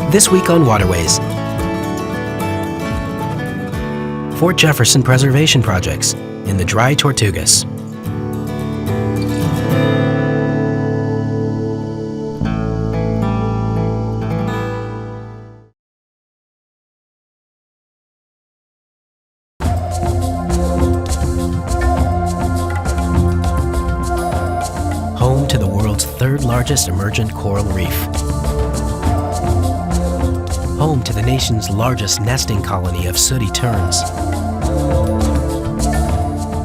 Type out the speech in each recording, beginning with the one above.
This week on Waterways, Fort Jefferson preservation projects in the Dry Tortugas. Home to the world's third largest emergent coral reef. Home to the nation's largest nesting colony of sooty terns.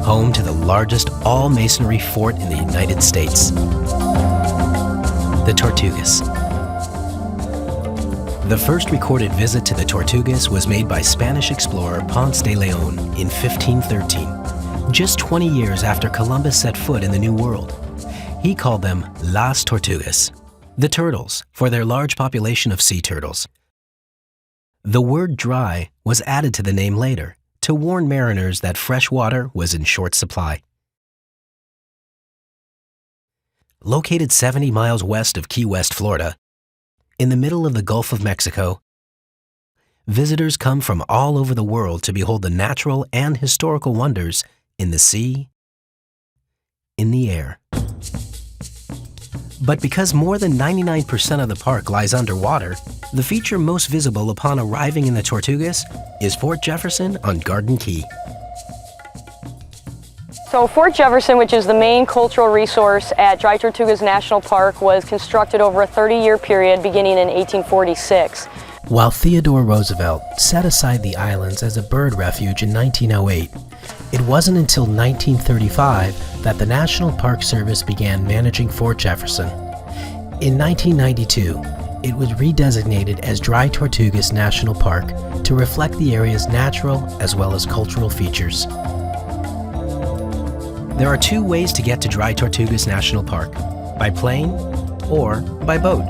Home to the largest all-masonry fort in the United States. The Tortugas. The first recorded visit to the Tortugas was made by Spanish explorer Ponce de Leon in 1513, just 20 years after Columbus set foot in the New World. He called them Las Tortugas, the turtles, for their large population of sea turtles. The word dry was added to the name later to warn mariners that fresh water was in short supply. Located 70 miles west of Key West, Florida, in the middle of the Gulf of Mexico, visitors come from all over the world to behold the natural and historical wonders in the sea, in the air. But because more than 99% of the park lies underwater, the feature most visible upon arriving in the Tortugas is Fort Jefferson on Garden Key. So Fort Jefferson, which is the main cultural resource at Dry Tortugas National Park, was constructed over a 30-year period beginning in 1846. While Theodore Roosevelt set aside the islands as a bird refuge in 1908, it wasn't until 1935 that the National Park Service began managing Fort Jefferson. In 1992, it was redesignated as Dry Tortugas National Park to reflect the area's natural as well as cultural features. There are two ways to get to Dry Tortugas National Park: by plane or by boat.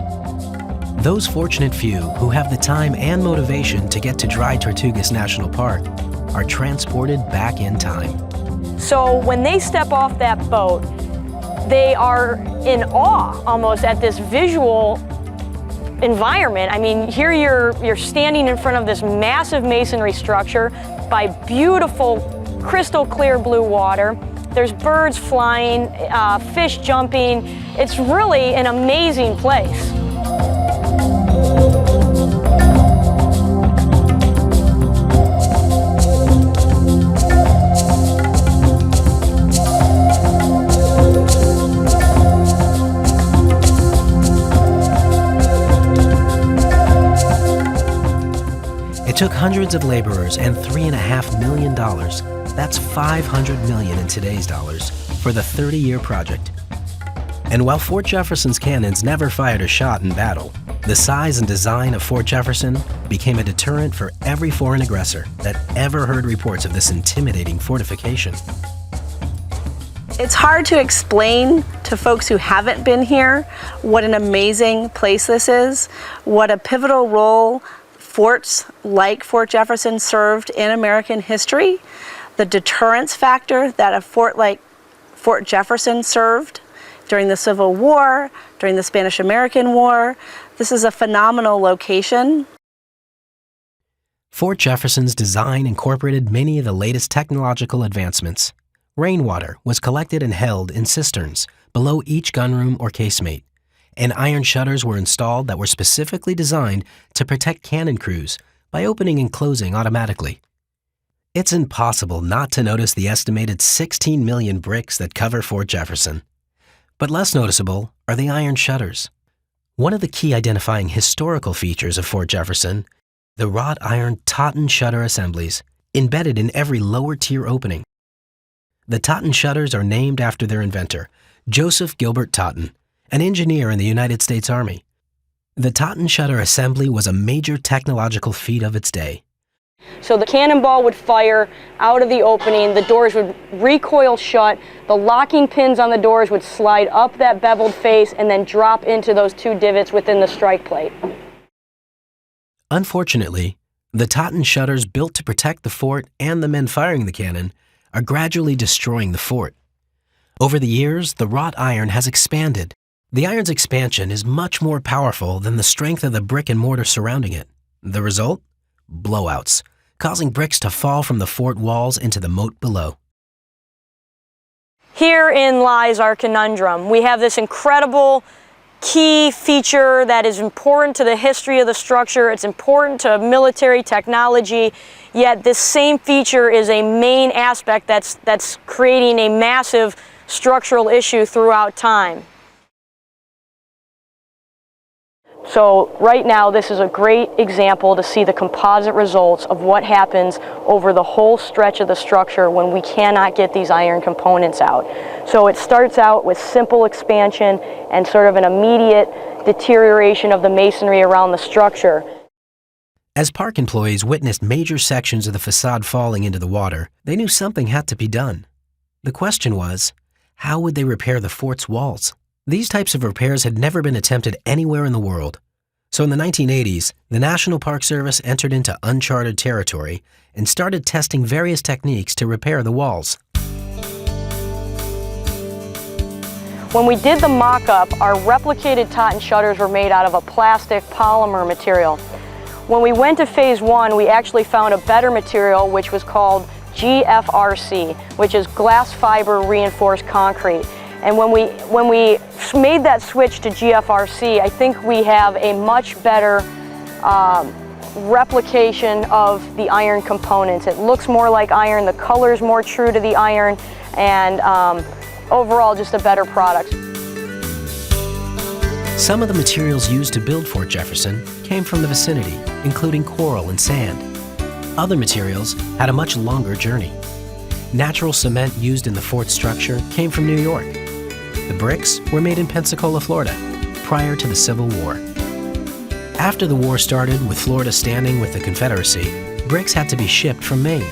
Those fortunate few who have the time and motivation to get to Dry Tortugas National Park are transported back in time. So when they step off that boat, they are in awe almost at this visual environment. I mean, here you're standing in front of this massive masonry structure by beautiful crystal clear blue water. There's birds flying, fish jumping. It's really an amazing place. It took hundreds of laborers and $3.5 million, that's $500 million in today's dollars, for the 30-year project. And while Fort Jefferson's cannons never fired a shot in battle, the size and design of Fort Jefferson became a deterrent for every foreign aggressor that ever heard reports of this intimidating fortification. It's hard to explain to folks who haven't been here what an amazing place this is, what a pivotal role forts like Fort Jefferson served in American history, the deterrence factor that a fort like Fort Jefferson served during the Civil War, during the Spanish-American War. This is a phenomenal location. Fort Jefferson's design incorporated many of the latest technological advancements. Rainwater was collected and held in cisterns below each gunroom or casemate, and iron shutters were installed that were specifically designed to protect cannon crews by opening and closing automatically. It's impossible not to notice the estimated 16 million bricks that cover Fort Jefferson. But less noticeable are the iron shutters. One of the key identifying historical features of Fort Jefferson, the wrought iron Totten shutter assemblies embedded in every lower tier opening. The Totten shutters are named after their inventor, Joseph Gilbert Totten, an engineer in the United States Army. The Totten shutter assembly was a major technological feat of its day. So the cannonball would fire out of the opening, the doors would recoil shut, the locking pins on the doors would slide up that beveled face and then drop into those two divots within the strike plate. Unfortunately, the Totten shutters built to protect the fort and the men firing the cannon are gradually destroying the fort. Over the years, the wrought iron has expanded, The iron's expansion is much more powerful than the strength of the brick and mortar surrounding it. The result? Blowouts, causing bricks to fall from the fort walls into the moat below. Herein lies our conundrum. We have this incredible key feature that is important to the history of the structure. It's important to military technology, yet this same feature is a main aspect that's creating a massive structural issue throughout time. So right now, this is a great example to see the composite results of what happens over the whole stretch of the structure when we cannot get these iron components out. So it starts out with simple expansion and sort of an immediate deterioration of the masonry around the structure. As park employees witnessed major sections of the facade falling into the water, they knew something had to be done. The question was, how would they repair the fort's walls? These types of repairs had never been attempted anywhere in the world. So in the 1980s, the National Park Service entered into uncharted territory and started testing various techniques to repair the walls. When we did the mock-up, our replicated Totten shutters were made out of a plastic polymer material. When we went to phase one, we actually found a better material, which was called GFRC, which is glass fiber reinforced concrete. And when we made that switch to GFRC, I think we have a much better replication of the iron components. It looks more like iron, the color's more true to the iron, and overall just a better product. Some of the materials used to build Fort Jefferson came from the vicinity, including coral and sand. Other materials had a much longer journey. Natural cement used in the fort structure came from New York. The bricks were made in Pensacola, Florida, prior to the Civil War. After the war started, with Florida standing with the Confederacy, bricks had to be shipped from Maine.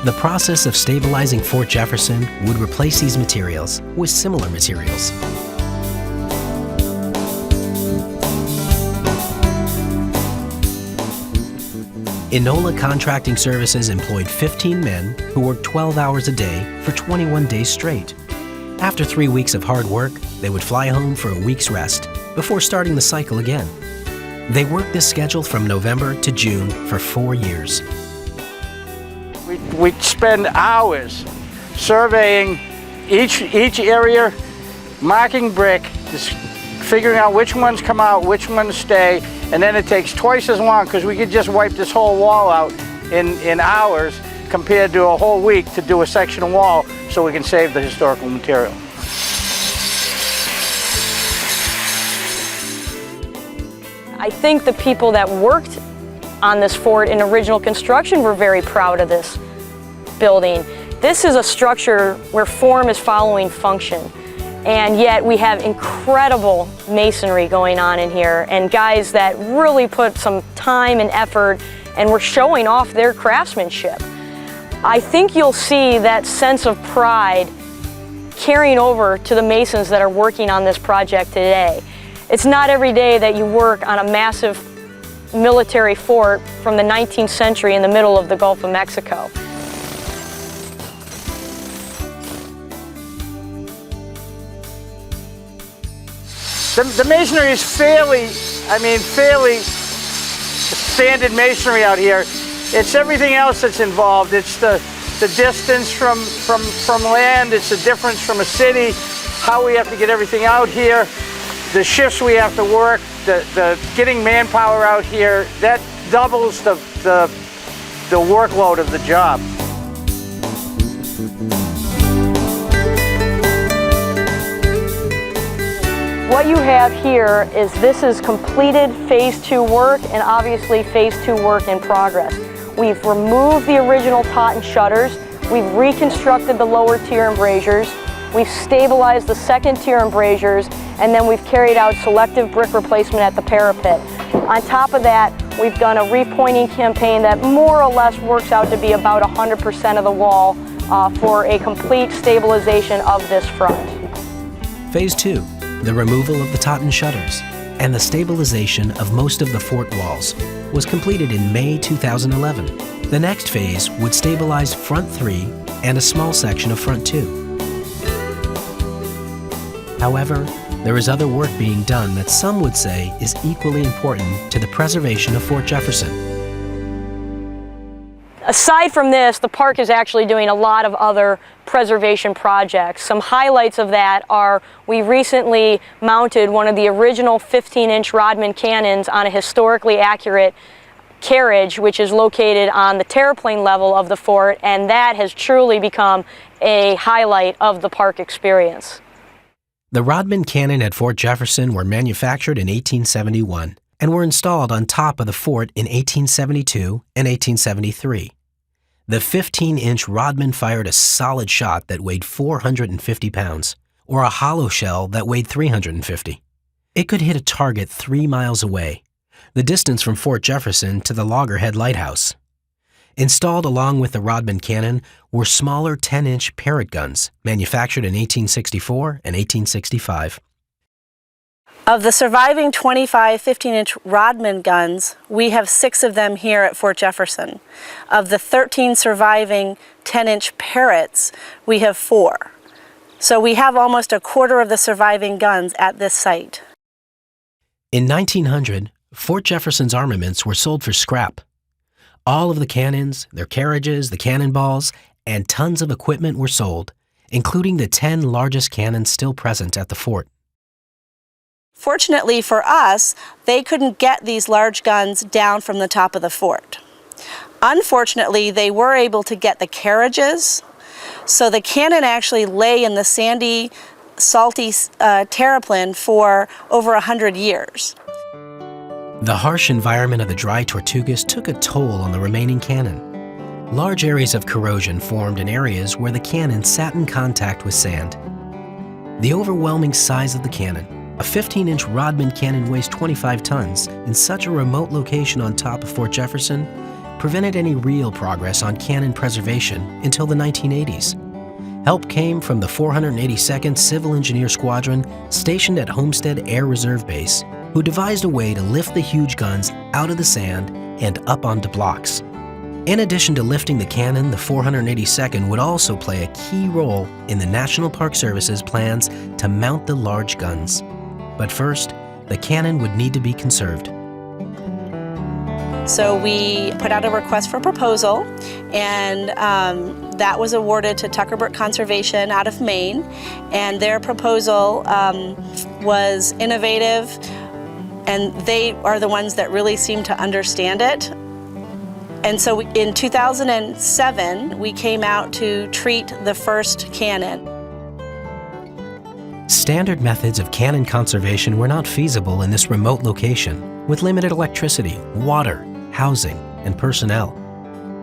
The process of stabilizing Fort Jefferson would replace these materials with similar materials. Enola Contracting Services employed 15 men who worked 12 hours a day for 21 days straight. After 3 weeks of hard work, they would fly home for a week's rest before starting the cycle again. They worked this schedule from November to June for 4 years. We'd spend hours surveying each area, marking brick, just figuring out which ones come out, which ones stay, and then it takes twice as long because we could just wipe this whole wall out in hours compared to a whole week to do a section of wall so we can save the historical material. I think the people that worked on this fort in original construction were very proud of this building. This is a structure where form is following function, and yet we have incredible masonry going on in here and guys that really put some time and effort and were showing off their craftsmanship. I think you'll see that sense of pride carrying over to the masons that are working on this project today. It's not every day that you work on a massive military fort from the 19th century in the middle of the Gulf of Mexico. The masonry is fairly standard masonry out here. It's everything else that's involved. It's the distance from land, it's the difference from a city, how we have to get everything out here, the shifts we have to work, the getting manpower out here, that doubles the workload of the job. What you have here is this is completed phase 2 work and obviously phase 2 work in progress. We've removed the original Totten shutters, we've reconstructed the lower tier embrasures, we've stabilized the second tier embrasures, and then we've carried out selective brick replacement at the parapet. On top of that, we've done a repointing campaign that more or less works out to be about 100% of the wall for a complete stabilization of this front. Phase 2, the removal of the Totten shutters and the stabilization of most of the fort walls, was completed in May 2011. The next phase would stabilize front 3 and a small section of front 2. However, there is other work being done that some would say is equally important to the preservation of Fort Jefferson. Aside from this, the park is actually doing a lot of other preservation projects. Some highlights of that are we recently mounted one of the original 15-inch Rodman cannons on a historically accurate carriage, which is located on the terraplane level of the fort, and that has truly become a highlight of the park experience. The Rodman cannon at Fort Jefferson were manufactured in 1871 and were installed on top of the fort in 1872 and 1873. The 15-inch Rodman fired a solid shot that weighed 450 pounds, or a hollow shell that weighed 350. It could hit a target 3 miles away, the distance from Fort Jefferson to the Loggerhead Lighthouse. Installed along with the Rodman cannon were smaller 10-inch Parrott guns, manufactured in 1864 and 1865. Of the surviving 25 15-inch Rodman guns, we have 6 of them here at Fort Jefferson. Of the 13 surviving 10-inch Parrotts, we have 4. So we have almost a quarter of the surviving guns at this site. In 1900, Fort Jefferson's armaments were sold for scrap. All of the cannons, their carriages, the cannonballs, and tons of equipment were sold, including the 10 largest cannons still present at the fort. Fortunately for us, they couldn't get these large guns down from the top of the fort. Unfortunately, they were able to get the carriages, so the cannon actually lay in the sandy, salty terraplane for over 100 years. The harsh environment of the Dry Tortugas took a toll on the remaining cannon. Large areas of corrosion formed in areas where the cannon sat in contact with sand. The overwhelming size of the cannon, a 15-inch Rodman cannon weighs 25 tons, in such a remote location on top of Fort Jefferson, prevented any real progress on cannon preservation until the 1980s. Help came from the 482nd Civil Engineer Squadron stationed at Homestead Air Reserve Base, who devised a way to lift the huge guns out of the sand and up onto blocks. In addition to lifting the cannon, the 482nd would also play a key role in the National Park Service's plans to mount the large guns. But first, the cannon would need to be conserved. So we put out a request for proposal, and that was awarded to Tuckerbrook Conservation out of Maine. And their proposal was innovative, and they are the ones that really seem to understand it. And so in 2007, we came out to treat the first cannon. Standard methods of cannon conservation were not feasible in this remote location, with limited electricity, water, housing, and personnel.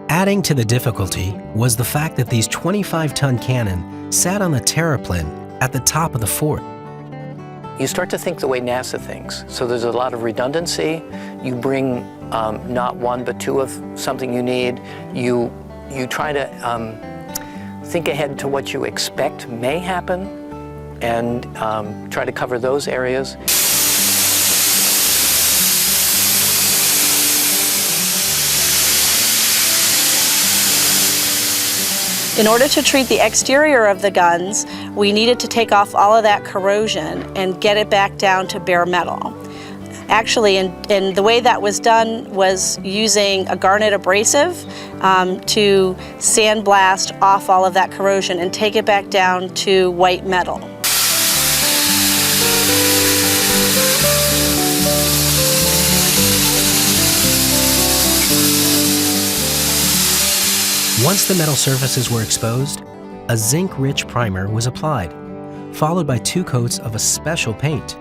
Adding to the difficulty was the fact that these 25-ton cannon sat on the terraplane at the top of the fort. You start to think the way NASA thinks. So there's a lot of redundancy. You bring not one but 2 of something you need. You try to think ahead to what you expect may happen and try to cover those areas. In order to treat the exterior of the guns, we needed to take off all of that corrosion and get it back down to bare metal. Actually, and the way that was done was using a garnet abrasive to sandblast off all of that corrosion and take it back down to white metal. Once the metal surfaces were exposed, a zinc-rich primer was applied, followed by 2 coats of a special paint.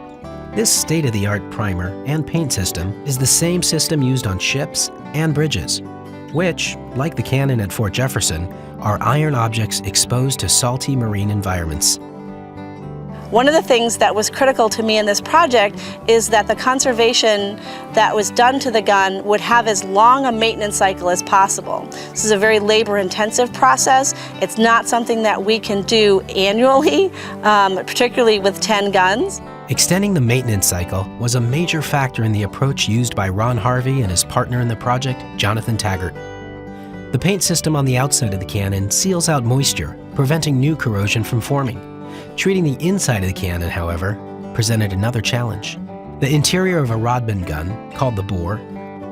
This state-of-the-art primer and paint system is the same system used on ships and bridges, which, like the cannon at Fort Jefferson, are iron objects exposed to salty marine environments. One of the things that was critical to me in this project is that the conservation that was done to the gun would have as long a maintenance cycle as possible. This is a very labor-intensive process. It's not something that we can do annually, particularly with 10 guns. Extending the maintenance cycle was a major factor in the approach used by Ron Harvey and his partner in the project, Jonathan Taggart. The paint system on the outside of the cannon seals out moisture, preventing new corrosion from forming. Treating the inside of the cannon, however, presented another challenge. The interior of a Rodman gun, called the bore,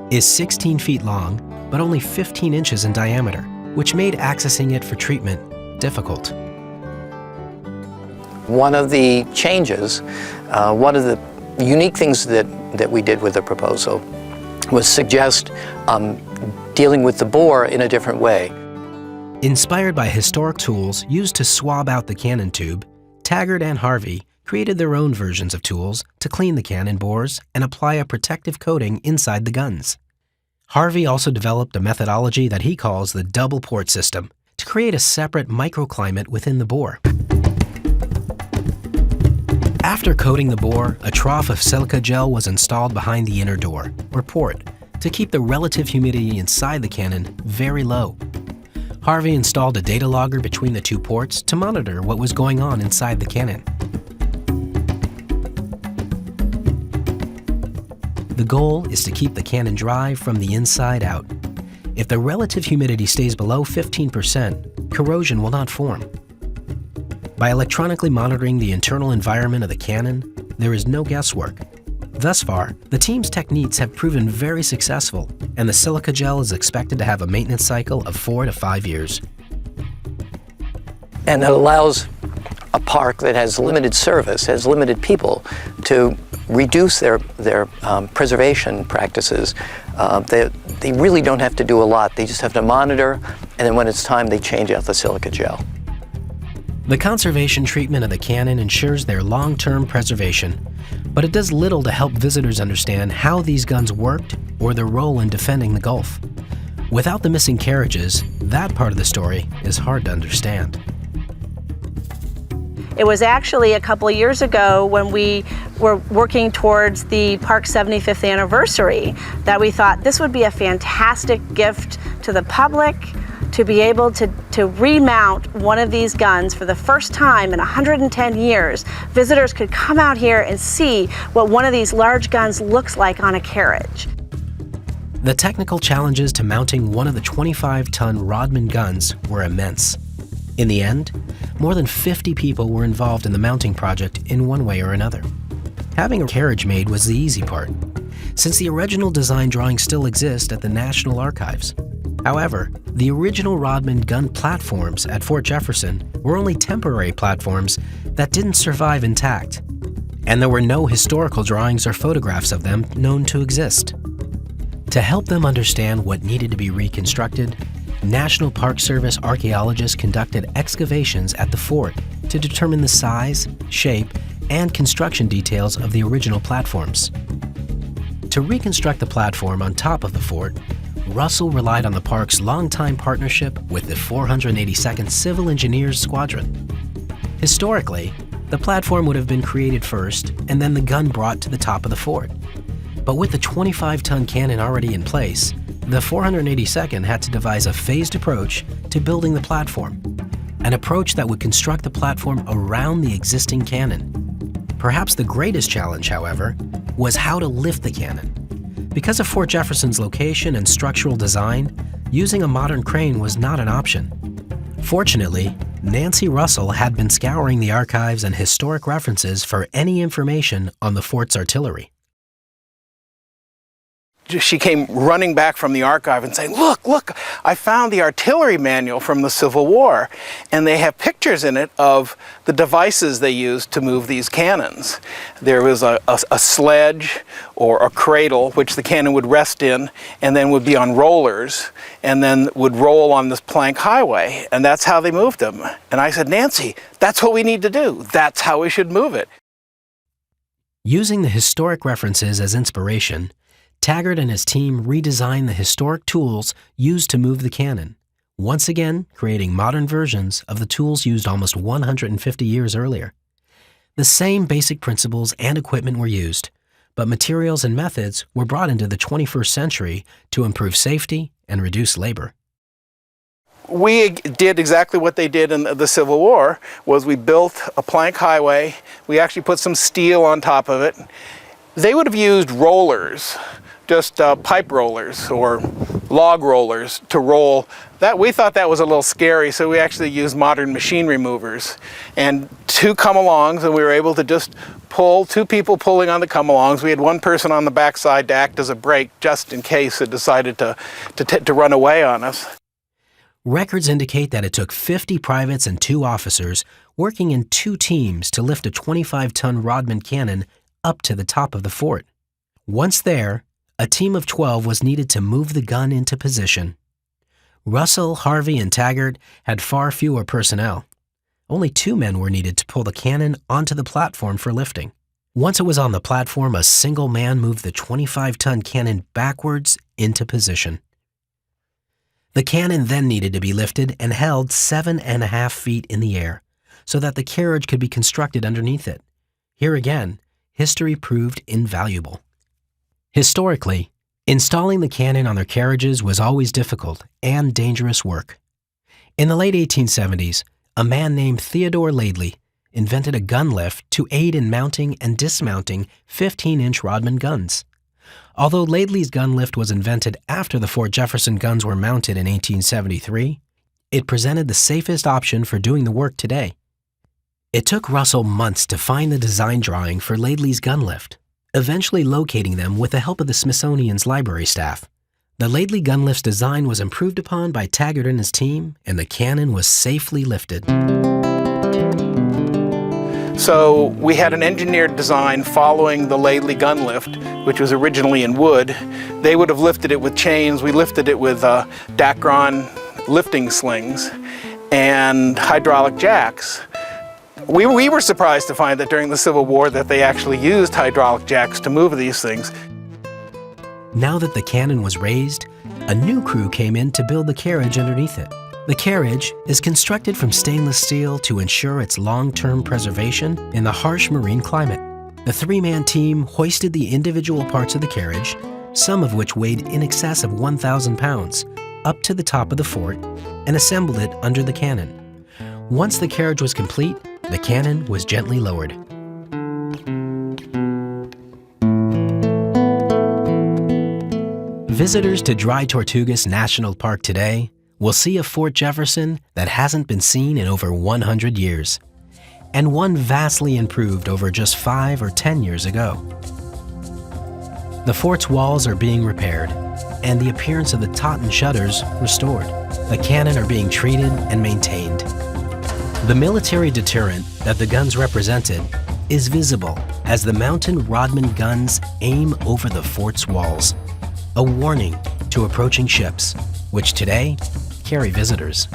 is 16 feet long, but only 15 inches in diameter, which made accessing it for treatment difficult. One of the changes, one of the unique things that we did with the proposal was suggest dealing with the bore in a different way. Inspired by historic tools used to swab out the cannon tube, Taggart and Harvey created their own versions of tools to clean the cannon bores and apply a protective coating inside the guns. Harvey also developed a methodology that he calls the double port system to create a separate microclimate within the bore. After coating the bore, a trough of silica gel was installed behind the inner door, or port, to keep the relative humidity inside the cannon very low. Harvey installed a data logger between the two ports to monitor what was going on inside the cannon. The goal is to keep the cannon dry from the inside out. If the relative humidity stays below 15%, corrosion will not form. By electronically monitoring the internal environment of the cannon, there is no guesswork. Thus far, the team's techniques have proven very successful, and the silica gel is expected to have a maintenance cycle of 4 to 5 years. And it allows a park that has limited service, has limited people, to reduce their preservation practices. They really don't have to do a lot. They just have to monitor, and then when it's time, they change out the silica gel. The conservation treatment of the cannon ensures their long-term preservation, but it does little to help visitors understand how these guns worked or their role in defending the Gulf. Without the missing carriages, that part of the story is hard to understand. It was actually a couple of years ago when we were working towards the park's 75th anniversary that we thought this would be a fantastic gift to the public to be able to remount one of these guns for the first time in 110 years. Visitors could come out here and see what one of these large guns looks like on a carriage. The technical challenges to mounting one of the 25-ton Rodman guns were immense. In the end, more than 50 people were involved in the mounting project in one way or another. Having a carriage made was the easy part, since the original design drawings still exist at the National Archives. However, the original Rodman gun platforms at Fort Jefferson were only temporary platforms that didn't survive intact, and there were no historical drawings or photographs of them known to exist. To help them understand what needed to be reconstructed, National Park Service archaeologists conducted excavations at the fort to determine the size, shape, and construction details of the original platforms. To reconstruct the platform on top of the fort, Russell relied on the park's longtime partnership with the 482nd Civil Engineers Squadron. Historically, the platform would have been created first and then the gun brought to the top of the fort. But with the 25-ton cannon already in place, the 482nd had to devise a phased approach to building the platform, an approach that would construct the platform around the existing cannon. Perhaps the greatest challenge, however, was how to lift the cannon. Because of Fort Jefferson's location and structural design, using a modern crane was not an option. Fortunately, Nancy Russell had been scouring the archives and historic references for any information on the fort's artillery. She came running back from the archive and saying, look, I found the artillery manual from the Civil War, and they have pictures in it of the devices they used to move these cannons. There was a sledge or a cradle which the cannon would rest in and then would be on rollers and then would roll on this plank highway, and that's how they moved them. And I said, Nancy, that's what we need to do. That's how we should move it. Using the historic references as inspiration, Taggart and his team redesigned the historic tools used to move the cannon, once again creating modern versions of the tools used almost 150 years earlier. The same basic principles and equipment were used, but materials and methods were brought into the 21st century to improve safety and reduce labor. We did exactly what they did in the Civil War, was we built a plank highway. We actually put some steel on top of it. They would have used rollers, just pipe rollers or log rollers to roll. That we thought that was a little scary, so we actually used modern machine removers and 2 come-alongs, and we were able to just pull, 2 people pulling on the come-alongs. We had 1 person on the backside to act as a brake just in case it decided to run away on us. Records indicate that it took 50 privates and 2 officers working in 2 teams to lift a 25-ton Rodman cannon up to the top of the fort. Once there, a team of 12 was needed to move the gun into position. Russell, Harvey, and Taggart had far fewer personnel. Only 2 men were needed to pull the cannon onto the platform for lifting. Once it was on the platform, a single man moved the 25-ton cannon backwards into position. The cannon then needed to be lifted and held 7.5 feet in the air so that the carriage could be constructed underneath it. Here again, history proved invaluable. Historically, installing the cannon on their carriages was always difficult and dangerous work. In the late 1870s, a man named Theodore Laidley invented a gun lift to aid in mounting and dismounting 15-inch Rodman guns. Although Laidley's gun lift was invented after the Fort Jefferson guns were mounted in 1873, it presented the safest option for doing the work today. It took Russell months to find the design drawing for Laidley's gun lift, eventually locating them with the help of the Smithsonian's library staff. The Laidley gun lift's design was improved upon by Taggart and his team, and the cannon was safely lifted. So we had an engineered design following the Laidley gun lift, which was originally in wood. They would have lifted it with chains. We lifted it with Dacron lifting slings and hydraulic jacks. We were surprised to find that during the Civil War that they actually used hydraulic jacks to move these things. Now that the cannon was raised, a new crew came in to build the carriage underneath it. The carriage is constructed from stainless steel to ensure its long-term preservation in the harsh marine climate. The 3-man team hoisted the individual parts of the carriage, some of which weighed in excess of 1,000 pounds, up to the top of the fort and assembled it under the cannon. Once the carriage was complete, the cannon was gently lowered. Visitors to Dry Tortugas National Park today will see a Fort Jefferson that hasn't been seen in over 100 years, and one vastly improved over just 5 or 10 years ago. The fort's walls are being repaired, and the appearance of the Totten shutters restored. The cannon are being treated and maintained. The military deterrent that the guns represented is visible as the mountain Rodman guns aim over the fort's walls, a warning to approaching ships, which today carry visitors.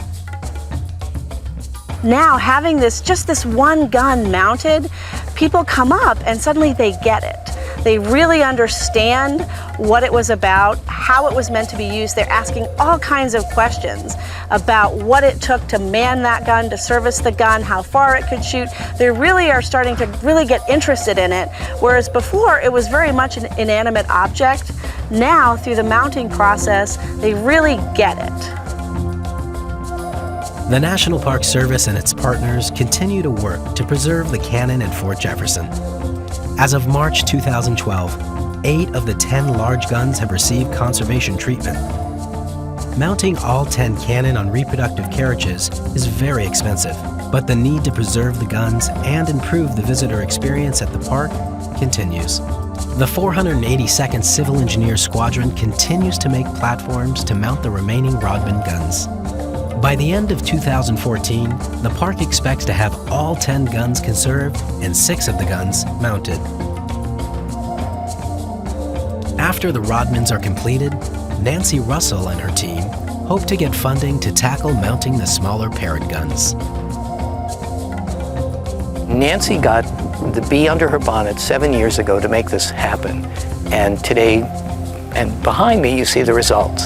Now, having just this one gun mounted, people come up and suddenly they get it. They really understand what it was about, how it was meant to be used. They're asking all kinds of questions about what it took to man that gun, to service the gun, how far it could shoot. They really are starting to really get interested in it, whereas before it was very much an inanimate object. Now, through the mounting process, they really get it. The National Park Service and its partners continue to work to preserve the cannon at Fort Jefferson. As of March 2012, 8 of the 10 large guns have received conservation treatment. Mounting all 10 cannon on reproductive carriages is very expensive, but the need to preserve the guns and improve the visitor experience at the park continues. The 482nd Civil Engineer Squadron continues to make platforms to mount the remaining Rodman guns. By the end of 2014, the park expects to have all 10 guns conserved and 6 of the guns mounted. After the Rodmans are completed, Nancy Russell and her team hope to get funding to tackle mounting the smaller Parrott guns. Nancy got the bee under her bonnet 7 years ago to make this happen. And today, and behind me, you see the results.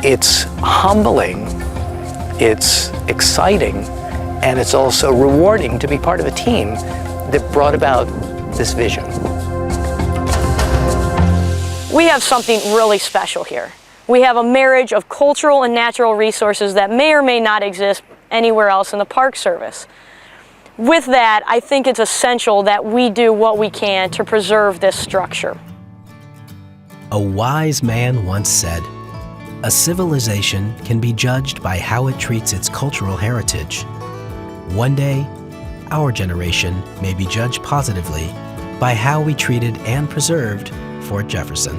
It's humbling, it's exciting, and it's also rewarding to be part of a team that brought about this vision. We have something really special here. We have a marriage of cultural and natural resources that may or may not exist anywhere else in the Park Service. With that, I think it's essential that we do what we can to preserve this structure. A wise man once said, "A civilization can be judged by how it treats its cultural heritage." One day, our generation may be judged positively by how we treated and preserved Fort Jefferson.